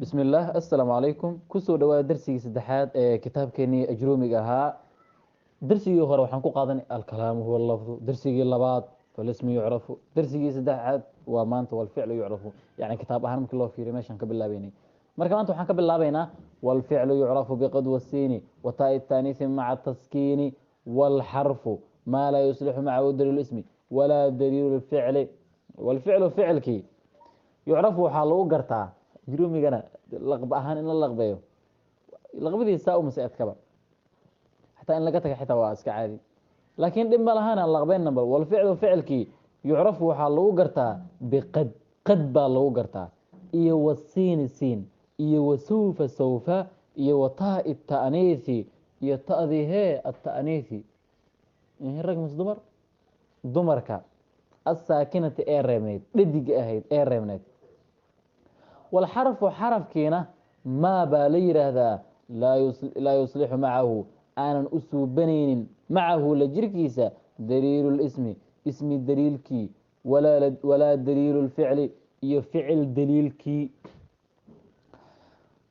بسم الله السلام عليكم كسو دواء درسي سدحات كتاب كيني أجرومي أها درسي هو وحن كو قادن الكلام هو اللفظ درسي اللبات فالاسم يعرف درسي سدحات ومانت والفعل يعرف يعني كتاب أهم كله في رماشان قبل الله بيني مركب أنت وحن قبل الله بينا والفعل يعرف بقد والسين وتاء التانيث مع التسكين والحرف ما لا يصلح مع دليل الاسم ولا دليل الفعل والفعل فعل كي يعرف حالو قرتا جروميغنا لقب ahaan in la laqbeeyo laqbadiisa oo masaad kaba حتى in laga taga xitaa waa iska caadi laakiin dhib ma lahaan aan laqbeen number wal ficlu ficilki yucrafu waxa lagu gartaa biqad qad baa lagu gartaa iyo wasiin siin iyo wasuufa sawfa iyo wataa at-ta'niisi iyo ta'dihe at-ta'niisi in rag musdumar dumarka as-saakinati ee reemeed dhidig ahayd ee reemeed والحرف حرف كينا ما بالير هذا لا يصلح معه أنا أسوبنين معه لجركيسة دليل الاسم اسم الدليل كي ولا دليل الفعل يفعل دليل كي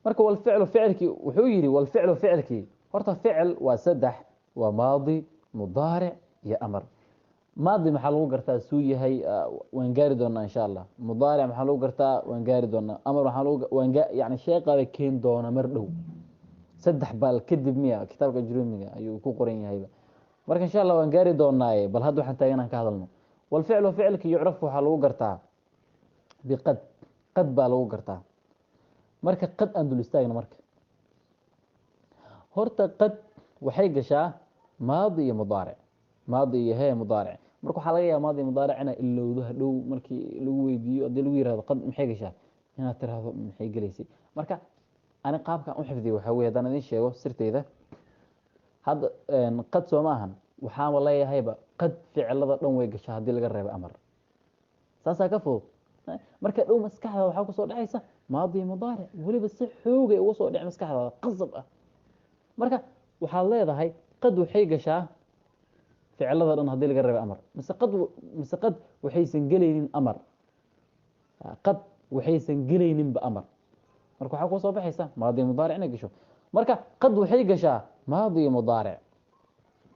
مركو والفعل فعل كي وحيري والفعل فعل كي هرت فعل وسدح وماضي مضارع يا أمر ماضي محلو قرتا سوي هي وانقاري دونا ان شاء الله مضارع محلو قرتا وانقاري دونا امر محلو يعني شيء قال كين دونا مردو سدح بال كدب ميا كتابك جرومي ايو كو قرين يحيى marka ان شاء الله وانقاري دوناي بل هاد waxaan taagana ka hadalno والفعل فعلك يعرف waxa lagu gartaa biqad qad baa lagu gartaa marka qad aan dul istaagna marka horta qad waxay gashaa maadi iyo mudaaric maadi iyo hay mudaaric marka waxa laga yaabaa maadi mudaaricna ilowdo hadhow markii lagu weydiiyo hadii lagu yiraahdo qad maxay gashaa inaad tiraahdo maxay galeysay marka ana qaabka u xifdiyo waxa weeye hadaan idin sheego sirteeda hadda qad soo maahan waxaan walaayahayba qad ficilada dhan way gashaa hadii laga reebo amar saasa ka fudud marka dhow maskaxda waxa ku soo dhacaysa maadi mudaaric waliba si xoog ah uga soo dhac maskaxda qasab ah marka waxa leedahay qad waxay gashaa ficilada dhan hadii laga reebo amar mise qad waxaysan galaynin amar qad waxaysan galaynin ba amar marka waxa ku soo baxaysa maadi mudaaric inay gasho marka qad waxay gashaa maadi mudaaric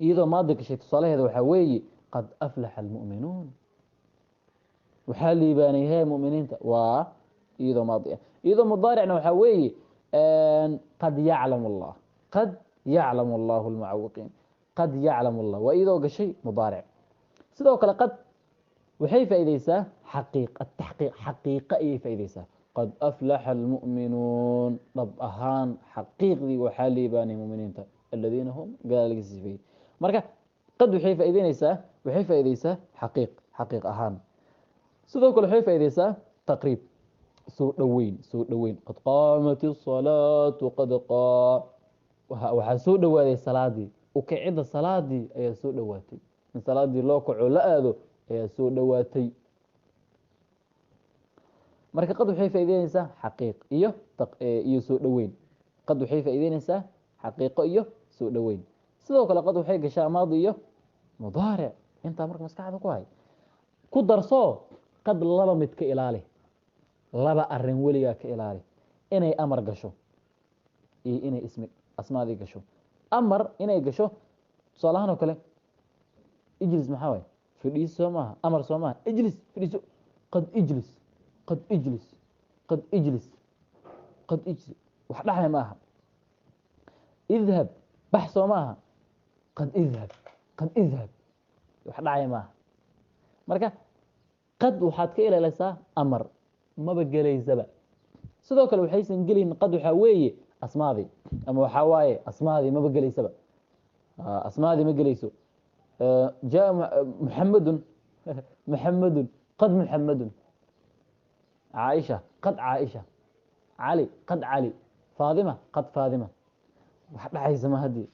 iyadoo maadi gashay tusaalaheeda waxa weeye qad aflaha almu'minuun waxa liibaanayay mu'miniinta waa iyadoo maadi iyadoo mudaaricna waxa weeye qad ya'lamu allah qad ya'lamu allah almu'awwiqiin قد يعلم الله وإذا شيء مضارع سيدو كلا قد وحي فايديسا حقيقة التحقيق حقيقة أي فايديسا قد أفلح المؤمنون رب أهان حقيق ذي وحالي باني مؤمنين الذين هم قال لك فيه مركا قد وحي فايديسا حقيق أهان سيدو كلا وحي فايديسا تقريب سوء دوين قد قامت الصلاة وقد قام وحسوء دوين الصلاة دي وكعيدة صلاة دي أي سوء دواتي من صلاة دي لوكو علاء أي سوء دواتي مركا قد وحي فايدينيسا حقيق إيو سوء دوين قد وحي فايدينيسا حقيقة إيو سوء دوين سيدوك لقد وحي قشاء ماضي إيو مضارع انت مركا مسكحة كواي كدر صو قد لبا متك إلالي لبا أرن وليا كإلالي إني أمر قشو إني اسمك أسماء دي قشو أمر إنه يقشو صالحانه كله اجلس محاوي فديس سوماها أمر سوماها اجلس فديس قد اجلس وحدها معها اذهب بحث سوماها قد اذهب وحدها معها مركا قد وحاد كإلى لسا أمر ما بقى لي زبا سدوك لو حيسن قلين قد وحاوي أسماذي أما حواي أسماذي ما بقى لي سبب أسماذي ما قليسو جاء محمد قد محمد عائشة قد عائشة علي قد علي فاطمة قد فاطمة وحد عايزة ما هدي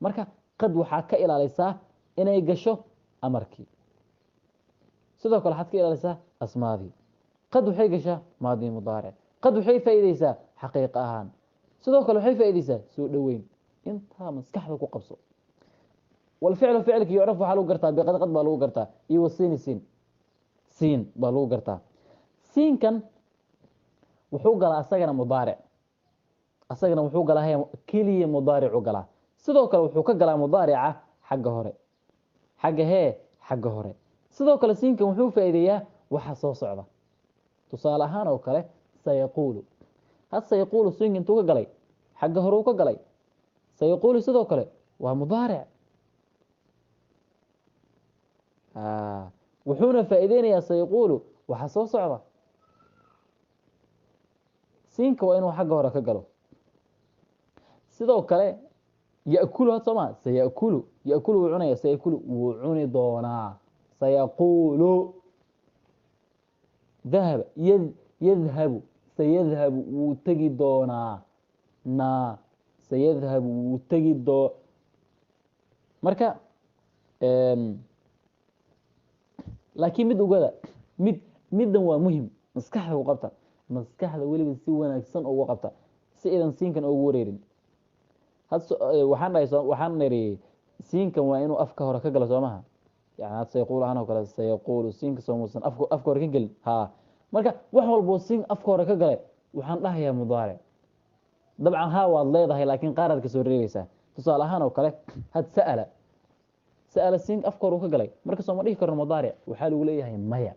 مركا قد وحاك إلى ليسا إنا يقشو أمركي سيدوك الحدك إلى ليسا أسماذي قد وحي قشا ماضي مضارع قد وحي فايديسا حقيقة أهان sidoo kale waxay faa'iideysaa soo dhaweyn inta maskaxda ku qabso wal ficlu ficilki yu'rafu waxa lagu gartaa biqad qad baa lagu gartaa iyo wasiin siin baa lagu gartaa siinkan wuxuu galaa asagana mudaaric asagana wuxuu galaa keliya mudaaricu galaa sidoo kale wuxuu ka galaa mudaarica xagga hore xagga hee xagga hore sidoo kale siinkan wuxuu faa'iideeyaa waxa soo socda tusaale ahaan oo kale sayaquulu had sayaquulu siinka intuu ka galay xagga hore uu ka galay sayaquulu sidoo kale waa mudaaric wuxuuna faa'iideynayaa sayaquulu waxa soo socda siinka waa inuu xagga hore ka galo sidoo kale ya'kulu had sooma saya'kulu ya'kulu wuu cunaya saya'kulu wuu cuni doonaa sayaquulu dahaba yadhabu sayadhabu wuu tegi doonaa na sayadhabu wuu tegi marka laakiin mid ogada middan waa muhim maskaxda ku qabta maskaxda weliba si wanaagsan ugu qabta si idan siinkan ugu wareerin waxaan niri siinkan waa inuu afka hore ka galo soo maha yani had sayquulu ahaan oo kale sayaquulu siinka soo muusan afka hore ka gelin ha marka wax walboo siin afka hore ka galay waxaan dhahayaa mudaaric dabcan haa waad leedahay laakiin qaaraad ka soo reebaysaa tusaale ahaan oo kale had sa'ala siin afka hore uu ka galay marka sooma dhihi karno mudaaric waxaa lagu leeyahay maya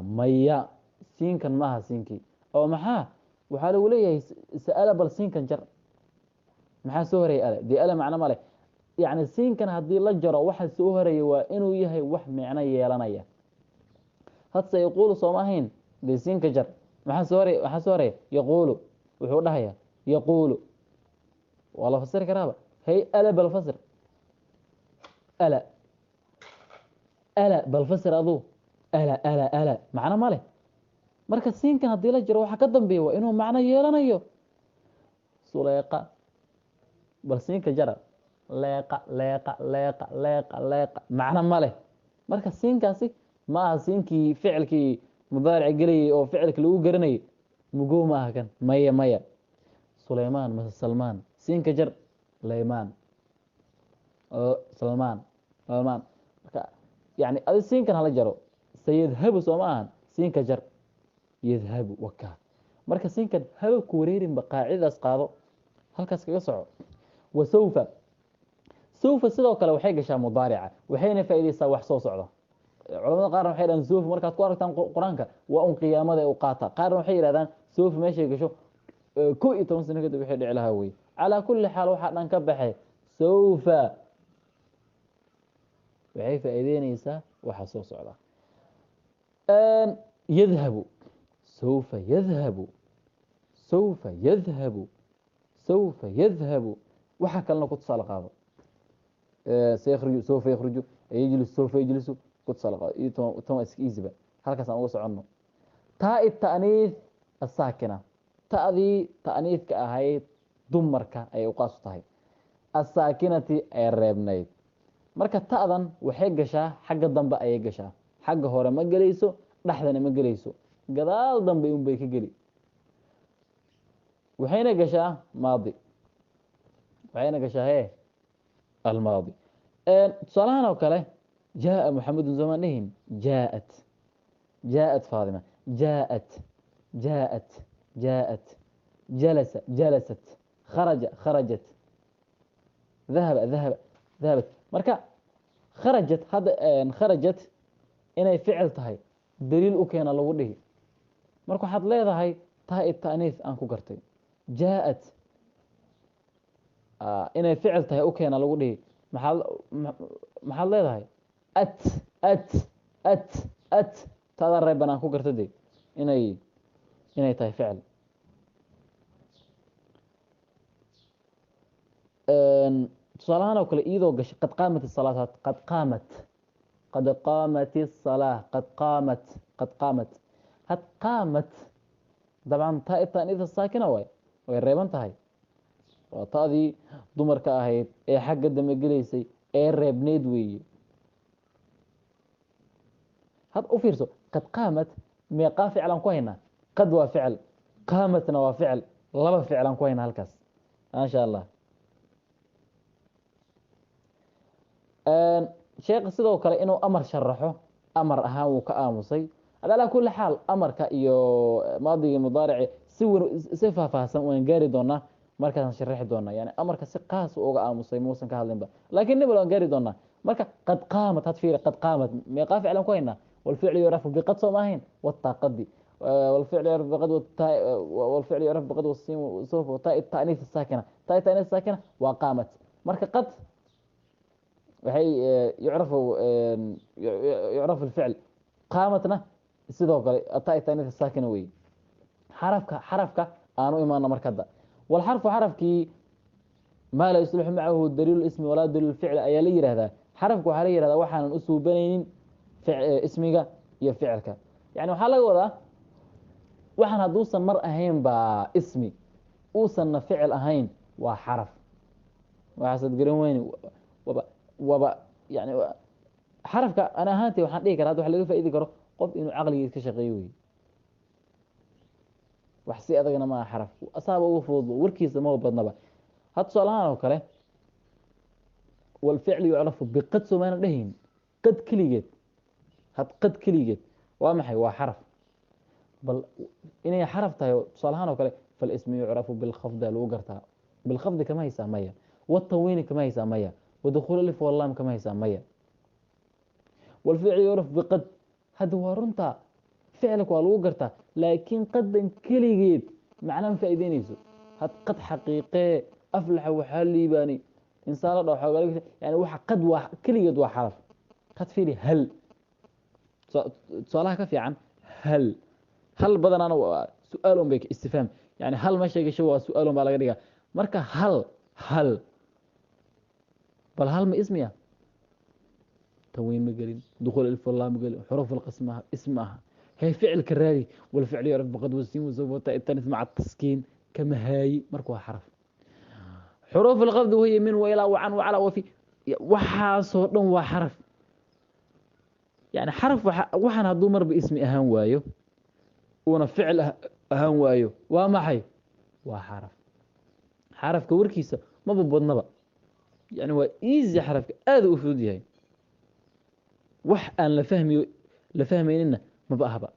maya siinkan maaha siinkii oo maxaa waxaa lagu leeyahay sa'ala bal siinkan jar maxaa soo horaya ala dee ala macno male yani siinkan haddii la jaro waxa soo horaya waa inuu yahay wax micno yeelanaya had sayaquulu sooma ahayn dee siinka jar maxaa soo horaya yaquulu wuxuu dhahaya yaquulu waa la fasiri karaaba hay ala bal fasir ala bal fasir aduu ala macno ma leh marka siinkan haddii la jiro waxa ka dambeeya waa inuu macno yeelanayo suleeqa bal siinka jara leeqa macno ma leh marka siinkaasi ma aha siinkii ficilkii mudaaric gelayay oo ficilka lagu garanayay mugoo ma aha kan maya sulaymaan mase salmaan siinka jar laymaan salmaan marka yani adi siinkan hala jaro sayadhabu soo ma ahan siinka jar yadhabu waka marka siinkan hababku wareerinba qaacidadaas qaado halkaas kaga soco wa sawfa sidoo kale waxay gashaa mudaarica waxayna faa'iideysaa wax soo socda culamada qaarna waxay dhahaan sawfa markaad ku aragtaan qur-aanka waa un qiyaamada u qaata qaarna waxay yidhahdaan sawfa meeshay gasho 11 sano kadib waxay dhici lahaa wey calaa kulli xaal waxaa dhan ka baxay sawfa waxay faa'iideyneysaa waxa soo socda yadhabu sawfa yadhabu waxa kalena ku tusaale qaado sayakhruju sawfa yakhruju yajlisu sawfa yajlisu ku tusaale qaado iyo tan iska easyba halkaas aan uga soconno taa ta'niith asaakina ta'dii ta'niithka ahayd dumarka ay u qaas tahay asaakinati ay reebnayd marka ta'dan waxay gashaa xagga dambe ayay gashaa xagga hore ma gelayso dhexdana ma gelayso gadaal dambe un bay ka geli waxayna gashaa maadi waxayna gashaa almaadi tusaalahaan oo kale jaa muxamedun somaan dhihin jaaءat faadima jaaءat jalasat kharajat dahabat marka kharajat inay ficil tahay daliil u keena lagu dhihi marka waxaad leedahay taa ta'niis aan ku gartay jaaءat inay ficil tahay u keena lagu dhihi maxaad leedahay at taada reeban aan ku garta de inay tahay ficil tusaalahaan oo kale iyadoo gashay qad qaamat الsalaaat qad qaamat الsalaa qad qaamat had qaamat dabcan taa ta'niis saakina way reeban tahay waa ta'dii dumarka ahayd ee xagga dambe gelaysay ee reebneed weeye had u fiirso qad qaamat meeqaa ficlaan ku haynaa qad waa ficil qaamatna waa ficil laba ficlaan ku haynaa halkaas maasha allah sheekha sidoo kale inuu amar sharaxo amar ahaan wuu ka aamusay على كل حال أمرك إيو ماضي مضارع صفة فاهسن وين قاري دونا مركز نشرح دونا يعني أمرك سقاس وأوقع موسى كهالين با لكن نبغى قاري دونا مركز قد قامت هتفير قد قامت ميقاف على كوينا والفعل يعرف بقد سماهين والتاقدي والفعل يعرف بقد والفعل يعرف بقد والسين وسوف وتاء التأنيث الساكنة تاء التأنيث الساكنة وقامت مركز قد وهي يعرف الفعل قامتنا sidoo kale ataa taanida saakina way xarafka aanu imaana markada wal xarafkii ma la isluhu maahu daliil ismi wala daliil ficl ayaa la yiraahdaa xarafku waxa la yiraahdaa waxaan u suubanaynin ismiga iyo ficilka yani waxa laga wadaa waxaan haduusan mar ahayn ba ismi uusan ficil ahayn waa xaraf waxaad garan weyn waba yani xarafka ana ahaantii waxaan dhigi karaa waxa laga faa'iidi karo qof inuu aqligiisa ka shaqeeyo way wax si adagna ma xaraf asaaba ugu fudud warkiisa ma badnaba had salahan oo kale wal ficl yu'rafu bi qad sumaan dhahin qad kaligeed had qad kaligeed waa maxay waa xaraf bal inay xaraf tahay salahan oo kale fal ismi yu'rafu bil khafd lagu gartaa bil khafd kama hisaamaya wa tawin kama hisaamaya wa dukhul alif wal lam kama hisaamaya wal ficl yu'rafu bi qad هذا ورنتا فعلك والو قرتا لكن قد كليجيت معناه فايدين يسو هاد قد حقيقه افلح وحالي باني انسان لو حوالي يعني وح قد كليجيت وحرف قد فيني هل سؤالها كفي عن هل بدن انا سؤالهم بك استفهام يعني هل ما شيء شو سؤالهم على غيرها مركه هل بل هل ما اسمها توين مقلين دخول الف والله مقلين حروف القسم اسمها هي فعل كراري والفعل يعرف بقد والسين وزوجة التانيث مع التسكين كما هاي مركوها حرف حروف الخفض وهي من وإلى وعن وعلى وفي وحاصر وحرف يعني حرف وحن هدومر باسم أهان وايو وانا فعل أهان وايو وما حي حرف كوركيسة ما ببضنا بقى يعني هو ايزي حرف هذا وفودي هاي wax aan la fahmaynina ma baahba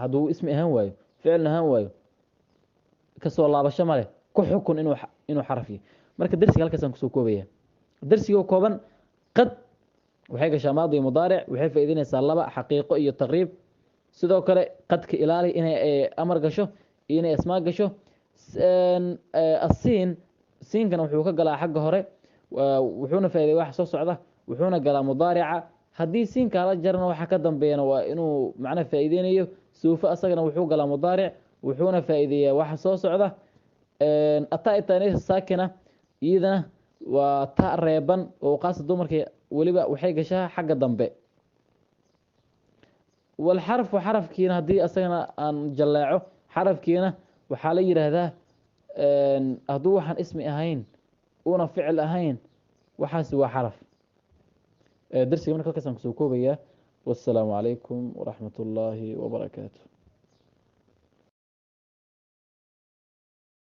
haduu ismi ahaan waayo ficilna ahaan waayo ka soo laabasho male ku xukun inuu xaraf yahay marka darsiga halkaas aan ku soo koobaya darsiga kooban qad waxay gashaa maadi mudaaric waxay faa'iideynaysaa laba xaqiiqo iyo taqriib sidoo kale qadka ilaali inay amar gasho inay asmaa gasho siinkan wuxuu ka galaa xagga hore wuxuuna faa'iideeyaa wax soo socda wuxuuna galaa mudaarica haddii siinka la jarna waxa ka dambeeyana waa inuu macna faa'iideynayo suufa asagana wuxuu galaa mudaaric wuxuuna faa'iideeyaa waxa soo socda ataa taaniis saakina iyadana waa ta reeban oo qaas dumarka waliba waxay gashaa xagga dambe wal xarafkiina haddii asagana aan jallaaco xarafkiina waxaa la yiraahdaa hadduu waxaan ismi ahayn una ficil ahayn waxaas waa xaraf درسي من كل كسان كسوكوبيا والسلام عليكم ورحمة الله وبركاته.